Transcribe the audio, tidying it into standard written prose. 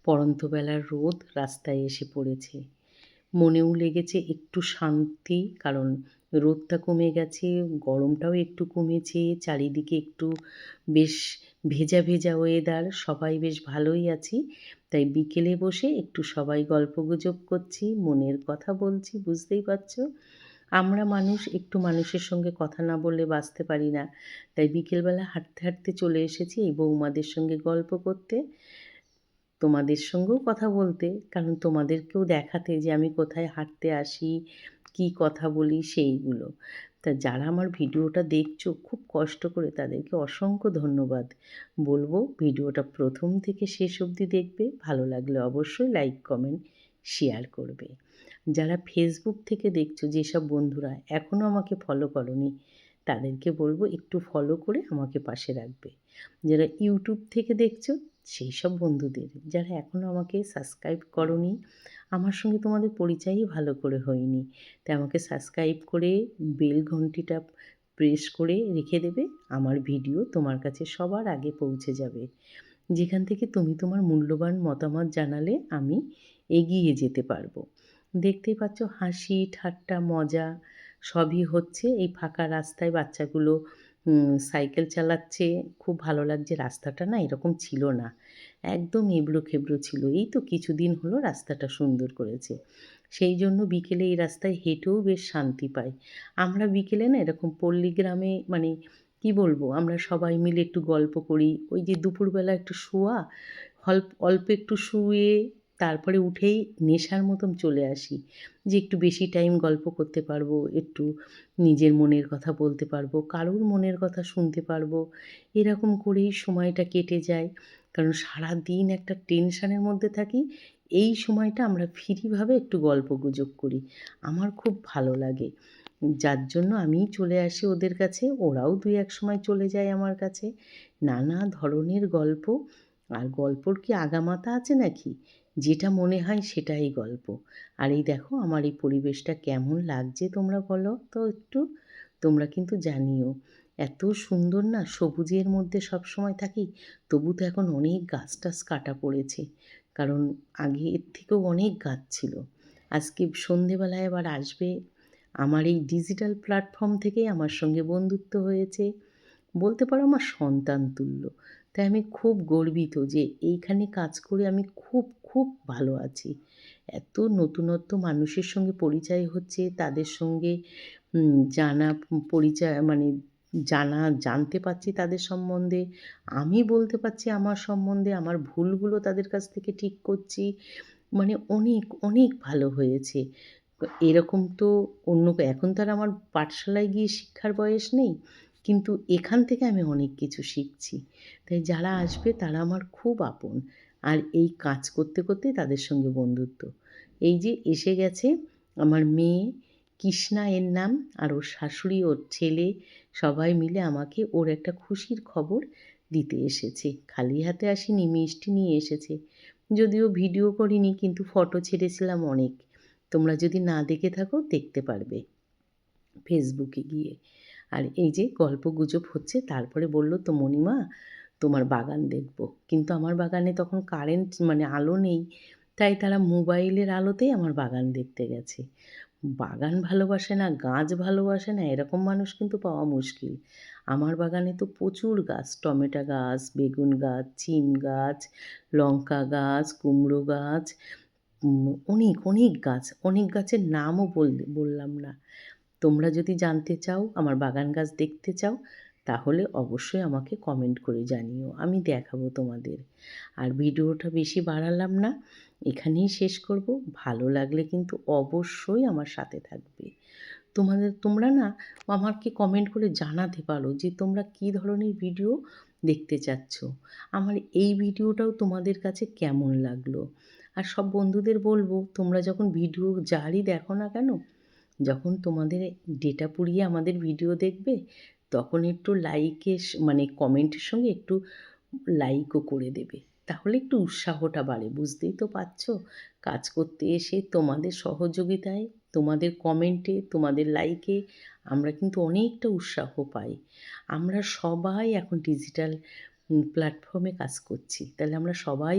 পড়ন্তবেলার রোদ রাস্তায় এসে পড়েছে। মনেও লেগেছে একটু শান্তি, কারণ রোদটা কমে গেছে, গরমটাও একটু কমেছে, চারিদিকে একটু বেশ ভেজা, ভেজা ওয়েদার, সবাই বেশ ভালোই আছি। তাই বিকেলে বসে একটু সবাই গল্পগুজব করছি, মনের কথা বলছি, বুঝতেই পারছ। আমরা মানুষ, একটু মানুষের সঙ্গে কথা না বললে বাঁচতে পারি না। তাই বিকেলবেলা হাঁটতে, হাঁটতে চলে এসেছি এই বৌমাদের সঙ্গে গল্প করতে। তোমাদের সঙ্গেও কথা বলতে, কারণ তোমাদেরকেও দেখাতে যে আমি কোথায় হাঁটতে আসি, কী কথা বলি সেইগুলো। তা যারা আমার ভিডিওটা দেখছো খুব কষ্ট করে, তাদেরকে অসংখ্য ধন্যবাদ। বলবো ভিডিওটা প্রথম থেকে শেষ অবধি দেখবে, ভালো লাগলে অবশ্যই লাইক, কমেন্ট, শেয়ার করবে। যারা ফেসবুক থেকে দেখছো, যেসব বন্ধুরা এখনও আমাকে ফলো করোনি, তাদেরকে বলবো একটু ফলো করে আমাকে পাশে রাখবে। যারা ইউটিউব থেকে দেখছো, সেই সব বন্ধুদের যারা এখনও আমাকে সাবস্ক্রাইব করোনি, আমার সঙ্গে তোমাদের পরিচয়ই ভালো করে হয়নি, তাই আমাকে সাবস্ক্রাইব করে বেল ঘন্টিটা প্রেস করে রেখে দেবে। আমার ভিডিও তোমার কাছে সবার আগে পৌঁছে যাবে। যেখান থেকে তুমি তোমার মূল্যবান মতামত জানালে আমি এগিয়ে যেতে পারবো। দেখতেই পাচ্ছ হাসি ঠাট্টা মজা সবই হচ্ছে। এই ফাঁকা রাস্তায় বাচ্চাগুলো সাইকেল চালাচ্ছে, খুব ভালো লাগছে। রাস্তাটা না এরকম ছিল না, একদম এবড়ো খেবড়ো ছিল। এই তো কিছুদিন হলো রাস্তাটা সুন্দর করেছে, সেই জন্য বিকেলে এই রাস্তায় হেঁটেও বেশ শান্তি পাই। আমরা বিকেলে না এরকম পল্লী গ্রামে, মানে কি বলবো, আমরা সবাই মিলে একটু গল্প করি। ওই যে দুপুরবেলা একটু শোয়া, অল্প একটু শুয়ে তারপরে উঠেই নেশার মতন চলে আসি, যে একটু বেশি টাইম গল্প করতে পারবো, একটু নিজের মনের কথা বলতে পারবো, কারোর মনের কথা শুনতে পারবো। এরকম করেই সময়টা কেটে যায়, কারণ সারাদিন একটা টেনশনের মধ্যে থাকি। এই সময়টা আমরা ফ্রিভাবে একটু গল্পগুজব করি, আমার খুব ভালো লাগে। যার জন্য আমিই চলে আসি ওদের কাছে, ওরাও দুই এক সময় চলে যায় আমার কাছে। নানা ধরনের গল্প, আর গল্পর কি আগামাথা আছে নাকি? যেটা মনে হয় সেটাই গল্প। আর এই দেখো আমার এই পরিবেশটা কেমন লাগছে তোমরা বলো তো একটু? তোমরা কিন্তু জানিও। এত সুন্দর না, সবুজের মধ্যে সবসময় থাকি, তবু তো এখন অনেক গাছ টাছ কাটা পড়েছে, কারণ আগে এর থেকেও অনেক গাছ ছিল। আজকে সন্ধেবেলায় আবার আসবে, আমার এই ডিজিটাল প্ল্যাটফর্ম থেকেই আমার সঙ্গে বন্ধুত্ব হয়েছে। বলতে পারো আমার সন্তান তুল্য। তাই আমি খুব গর্বিত যে এইখানে কাজ করে আমি খুব, খুব ভালো আছি। এত নতুনত্ব মানুষের সঙ্গে পরিচয় হচ্ছে, তাদের সঙ্গে জানা পরিচয়, মানে জানতে পারছি তাদের সম্বন্ধে। আমি বলতে পারছি আমার সম্বন্ধে, আমার ভুলগুলো তাদের কাছ থেকে ঠিক করছি। মানে অনেক, অনেক ভালো হয়েছে। এরকম তো অন্য, এখন তো আর আমার পাঠশালায় গিয়ে শিক্ষার বয়স নেই। কিন্তু এখান থেকে আমি অনেক কিছু শিখছি। তাই যারা আসবে তারা আমার খুব আপন। আর এই কাজ করতে, করতেই তাদের সঙ্গে বন্ধুত্ব। এই যে এসে গেছে আমার মেয়ে, কৃষ্ণা এর নাম, আর ওর শাশুড়ি, ওর ছেলে, সবাই মিলে আমাকে ওর একটা খুশির খবর দিতে এসেছে। খালি হাতে আসেনি, মিষ্টি নিয়ে এসেছে। যদিও ভিডিও করিনি, কিন্তু ফটো ছেড়েছিলাম অনেক। তোমরা যদি না দেখে থাকো দেখতে পারবে ফেসবুকে গিয়ে। আর এই যে গল্পগুজব হচ্ছে, তারপরে বলল তো মণিমা তোমার বাগান দেখব। কিন্তু আমার বাগানে তখন কারেন্ট, মানে আলো নেই, তাই তারা মোবাইলের আলোতেই আমার বাগান দেখতে গেছে। বাগান ভালোবাসে না, গাছ ভালোবাসে না এরকম মানুষ কিন্তু পাওয়া মুশকিল। আমার বাগানে তো প্রচুর গাছ, টমেটো গাছ, বেগুন গাছ, শিম গাছ, লঙ্কা গাছ, কুমড়ো গাছ, অনেক, অনেক গাছ, অনেক গাছের নামও বললাম না। তোমরা যদি জানতে চাও, আমার বাগান গাছ দেখতে চাও, তাহলে অবশ্যই আমাকে কমেন্ট করে জানিও, আমি দেখাবো তোমাদের। আর ভিডিওটা বেশি বাড়ালাম না, এখানেই শেষ করব। ভালো লাগলে কিন্তু অবশ্যই আমার সাথে থাকবে। তোমরা না আমাকে কমেন্ট করে জানাতে পারো যে তোমরা কী ধরনের ভিডিও দেখতে চাচ্ছ। আমার এই ভিডিওটাও তোমাদের কাছে কেমন লাগলো। আর সব বন্ধুদের বলবো, তোমরা যখন ভিডিও যারই দেখো না কেন, যখন তোমাদের ডেটা পুড়িয়ে আমাদের ভিডিও দেখবে, তখন একটু মানে কমেন্টের সঙ্গে একটু লাইকও করে দেবে। তাহলে একটু উৎসাহটা বাড়ে, বুঝতেই তো পারছো। কাজ করতে এসে তোমাদের সহযোগিতায়, তোমাদের কমেন্টে, তোমাদের লাইকে আমরা কিন্তু অনেকটা উৎসাহ পাই। আমরা সবাই এখন ডিজিটাল প্ল্যাটফর্মে কাজ করছি, তাহলে আমরা সবাই